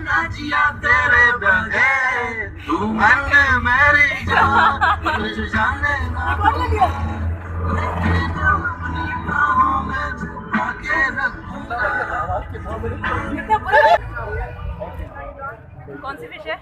ना जिया तेरे बगैर, तू मन मेरी जान, मुझे जाने ना कौन सी फिश है?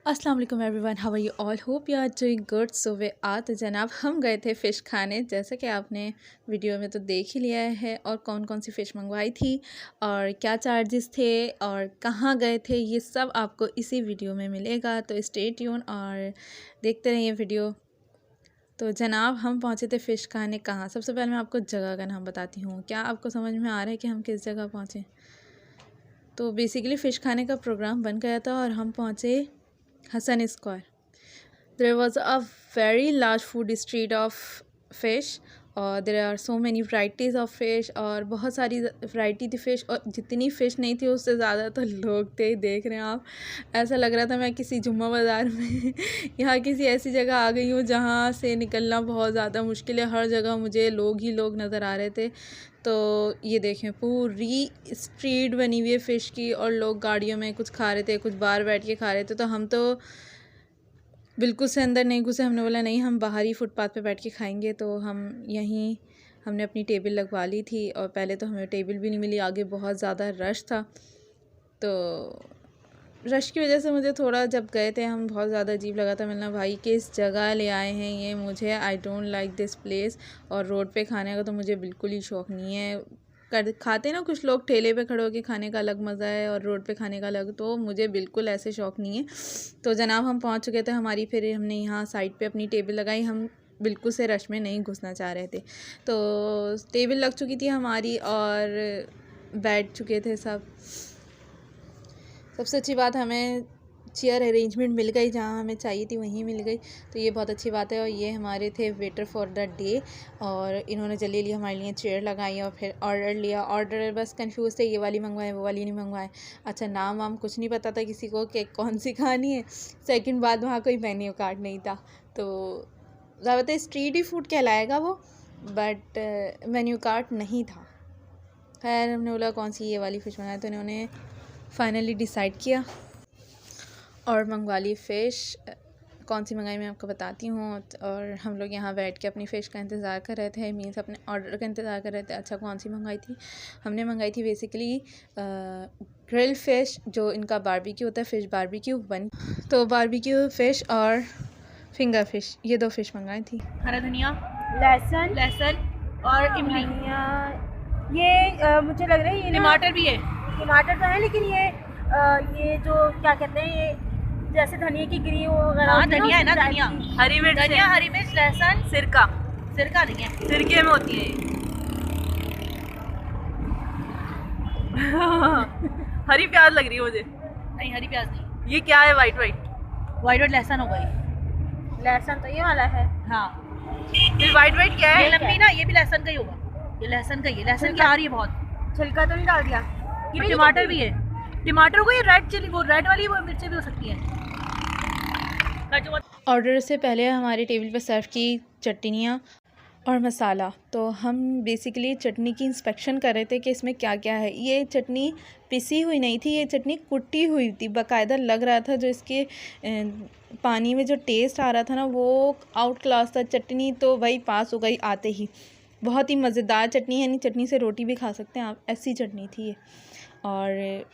अस्सलाम वालेकुम everyone, how are you all, hope you are doing good. So वे तो जनाब हम गए थे फ़िश खाने, जैसा कि आपने वीडियो में तो देख ही लिया है। और कौन कौन सी फ़िश मंगवाई थी और क्या चार्जेस थे और कहाँ गए थे, ये सब आपको इसी वीडियो में मिलेगा। तो स्टे ट्यून और देखते रहिए वीडियो। तो जनाब हम पहुँचे थे फ़िश खाने। कहाँ? सबसे पहले मैं आपको जगह का नाम बताती हूँ। क्या आपको समझ में आ रहा है कि हम किस जगह पहुँचे? तो बेसिकली फ़िश खाने का प्रोग्राम बन गया था और हम पहुँचे Hasan square. There was a very large food street of fish और there are so many varieties of fish और बहुत सारी वैरायटी थी फ़िश। और जितनी फ़िश नहीं थी उससे ज़्यादा तो लोग थे। देख रहे हैं आप, ऐसा लग रहा था मैं किसी जुम्मा बाज़ार में यहाँ किसी ऐसी जगह आ गई हूँ जहाँ से निकलना बहुत ज़्यादा मुश्किल है। हर जगह मुझे लोग ही लोग नज़र आ रहे थे। तो ये देखें, पूरी स्ट्रीट बनी हुई है फ़िश की और लोग गाड़ियों में कुछ खा रहे थे, कुछ बाहर बैठ के खा रहे थे। तो हम तो बिल्कुल से अंदर नहीं घुसे। हमने बोला नहीं, हम बाहर ही फुटपाथ पे बैठ के खाएंगे। तो हम यहीं हमने अपनी टेबल लगवा ली थी और पहले तो हमें टेबल भी नहीं मिली, आगे बहुत ज़्यादा रश था। तो रश की वजह से मुझे थोड़ा, जब गए थे हम, बहुत ज़्यादा अजीब लगा था। मिलना भाई किस जगह ले आए हैं ये मुझे, I don't like this place. और रोड पे खाने का तो मुझे बिल्कुल ही शौक़ नहीं है। खाते ना कुछ लोग ठेले पे खड़े होकर खाने का अलग मज़ा है और रोड पे खाने का अलग, तो मुझे बिल्कुल ऐसे शौक़ नहीं है। तो जनाब हम पहुंच चुके थे हमारी, फिर हमने यहाँ साइड पे अपनी टेबल लगाई। हम बिल्कुल से रश में नहीं घुसना चाह रहे थे। तो टेबल लग चुकी थी हमारी और बैठ चुके थे सब। सबसे अच्छी बात, हमें चेयर अरेंजमेंट मिल गई, जहाँ हमें चाहिए थी वहीं मिल गई। तो ये बहुत अच्छी बात है। और ये हमारे थे वेटर फॉर द डे और इन्होंने जल्दी जल्दी हमारे लिए चेयर लगाई और फिर ऑर्डर लिया। ऑर्डर बस कंफ्यूज थे, ये वाली मंगवाए वो वाली नहीं मंगवाए। अच्छा, नाम वाम कुछ नहीं पता था किसी को कि कौन सी खानी है। सेकंड बात, वहाँ कोई मेन्यू कार्ड नहीं था। तो ज़्यादातर स्ट्रीट ही फूड कहलाएगा वो, बट मेन्यू कार्ड नहीं था। खैर हमने बोला कौन सी ये वाली फ़िश मंगाई, तो इन्होंने फाइनली डिसाइड किया और मंगवा ली फ़िश। कौन सी मंगाई मैं आपको बताती हूँ। और हम लोग यहाँ बैठ के अपनी फ़िश का इंतज़ार कर रहे थे, मीन्स अपने ऑर्डर का इंतज़ार कर रहे थे। अच्छा, कौन सी मंगाई थी? हमने मंगाई थी बेसिकली ग्रिल फ़िश, जो इनका बारबेक्यू होता है, फ़िश बारबेक्यू बन। तो बारबेक्यू फ़िश और फिंगर फ़िश, ये दो फ़िश मंगाई थी। हरा धनिया, लहसुन और इमली। ये मुझे लग रहा है ये टमाटर भी है। टमाटर तो है, लेकिन ये जो क्या कहते हैं, ये जैसे धनिया की ग्रीन वगैरह। हाँ, धनिया है ना, धनिया, हरी मिर्च, धनिया, हरी मिर्च, लहसुन, सिरका नहीं है, सिरके में होती है हरी प्याज लग रही है मुझे। नहीं हरी प्याज नहीं, ये क्या है? वाइट वाइट लहसुन हो गई। लहसुन तो ये वाला है। हाँ, फिर वाइट क्या ये है? लंबी ना, ये भी लहसुन का ही होगा। ये लहसुन का ही है, लहसुन की आ रही है बहुत। छिलका तो नहीं डाल दिया? ये टमाटर भी है, टमाटर को ये रेड चिली, वो रेड वाली वो मिर्चें भी हो सकती हैं। ऑर्डर से पहले हमारे टेबल पर सर्व की चटनियाँ और मसाला। तो हम बेसिकली चटनी की इंस्पेक्शन कर रहे थे कि इसमें क्या क्या है। ये चटनी पिसी हुई नहीं थी, ये चटनी कुटी हुई थी। बाकायदा लग रहा था जो इसके पानी में जो टेस्ट आ रहा था ना, वो आउट क्लास था। चटनी तो भाई पास हो गई आते ही। बहुत ही मज़ेदार चटनी है, नहीं चटनी से रोटी भी खा सकते हैं आप, ऐसी चटनी थी ये। और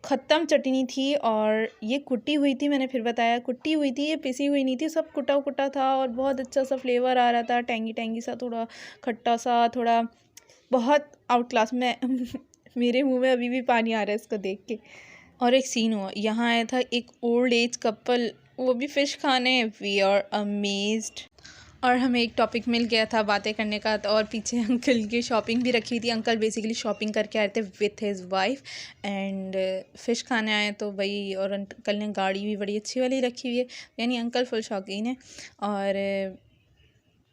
ख़त्म चटनी थी और ये कुटी हुई थी, मैंने फिर बताया कुटी हुई थी, ये पिसी हुई नहीं थी। सब कुटा कुटा था और बहुत अच्छा सा फ्लेवर आ रहा था, टेंगी टेंगी सा, थोड़ा खट्टा सा, थोड़ा बहुत आउट क्लास में मेरे मुंह में अभी भी पानी आ रहा है इसको देख के। और एक सीन हुआ, यहाँ आया था एक ओल्ड एज कपल, वो भी फ़िश खाने। We are amazed. और हमें एक टॉपिक मिल गया था बातें करने का। तो और पीछे अंकल की शॉपिंग भी रखी थी। अंकल बेसिकली शॉपिंग करके आए थे with his wife and fish खाने आए। तो भाई, और अंकल ने गाड़ी भी बड़ी अच्छी वाली रखी हुई है, यानी अंकल फुल शौकीन है। और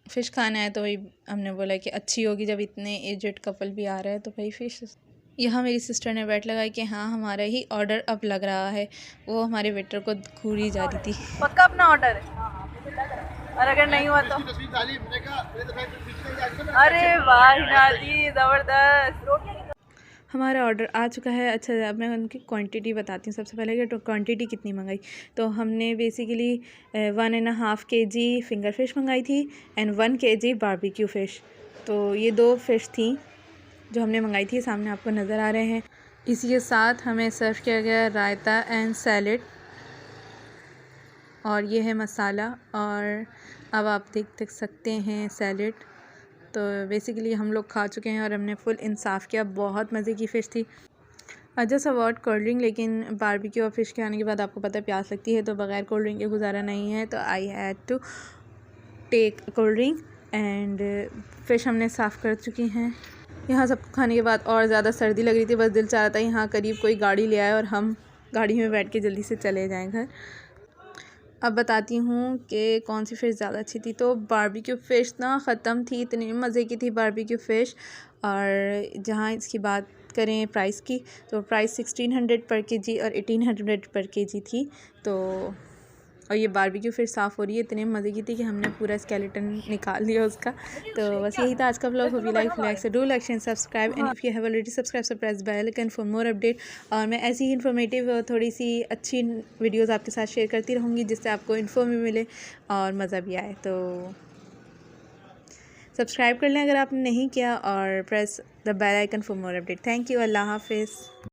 फ़िश खाने आए तो भाई हमने बोला कि अच्छी होगी जब इतने एजेड कपल भी आ रहे हैं तो भाई फ़िश। यहाँ मेरी सिस्टर ने बैठ लगाई कि हाँ हमारा ही ऑर्डर अब लग रहा है। वो हमारे वेटर को घूरी जा रही थी। पक्का अपना ऑर्डर है, और अगर नहीं हुआ तो अरे वाह नाजी, ज़बरदस्त। हमारा ऑर्डर आ चुका है। अच्छा, अब मैं उनकी क्वांटिटी बताती हूँ सबसे पहले कि क्वांटिटी कितनी मंगाई। तो हमने बेसिकली 1.5 kg फिंगर फिश मंगाई थी एंड 1 kg बारबेक्यू फ़िश। तो ये 2 फ़िश थी जो हमने मंगाई थी, सामने आपको नज़र आ रहे हैं। इसी के साथ हमें सर्व किया गया रायता एंड सैलड, और ये है मसाला। और अब आप देख सकते हैं सैलड। तो बेसिकली हम लोग खा चुके हैं और हमने फुल इंसाफ किया, बहुत मज़े की फ़िश थी। जस्ट अवॉइड कोल्ड ड्रिंक, लेकिन बारबेक्यू और फ़िश के आने के बाद आपको पता है प्यास लगती है, तो बग़ैर कोल्ड ड्रिंक के गुजारा नहीं है। तो I had to take cold drink and fish हमने साफ़ कर चुकी हैं। यहाँ सब खाने के बाद और ज़्यादा सर्दी लग रही थी, बस दिल चाह रहा था यहाँ करीब कोई गाड़ी ले आए और हम गाड़ी में बैठ के जल्दी से चले जाएँ घर। अब बताती हूँ कि कौन सी फ़िश ज़्यादा अच्छी थी। तो बारबेक्यू फ़िश ना ख़त्म थी, इतनी मज़े की थी बारबेक्यू फ़िश। और जहाँ इसकी बात करें प्राइस की, तो प्राइस 1600 पर केजी और 1800 पर केजी थी। तो और ये बारबेक्यू फ़िश साफ़ हो रही है, इतने मज़े की थी कि हमने पूरा स्केलेटन निकाल लिया उसका। तो बस यही था आज का vlog. Hope you like so do like and subscribe, and if you have already subscribe so press bell icon for more update. और मैं ऐसी ही इन्फॉर्मेटिव और थोड़ी सी अच्छी वीडियोज़ आपके साथ शेयर करती रहूँगी, जिससे आपको इन्फो भी मिले और मज़ा भी आए। तो सब्सक्राइब कर लें अगर आपने नहीं किया, और press the bell icon for more update. Thank you, Allah हाफ़िज़।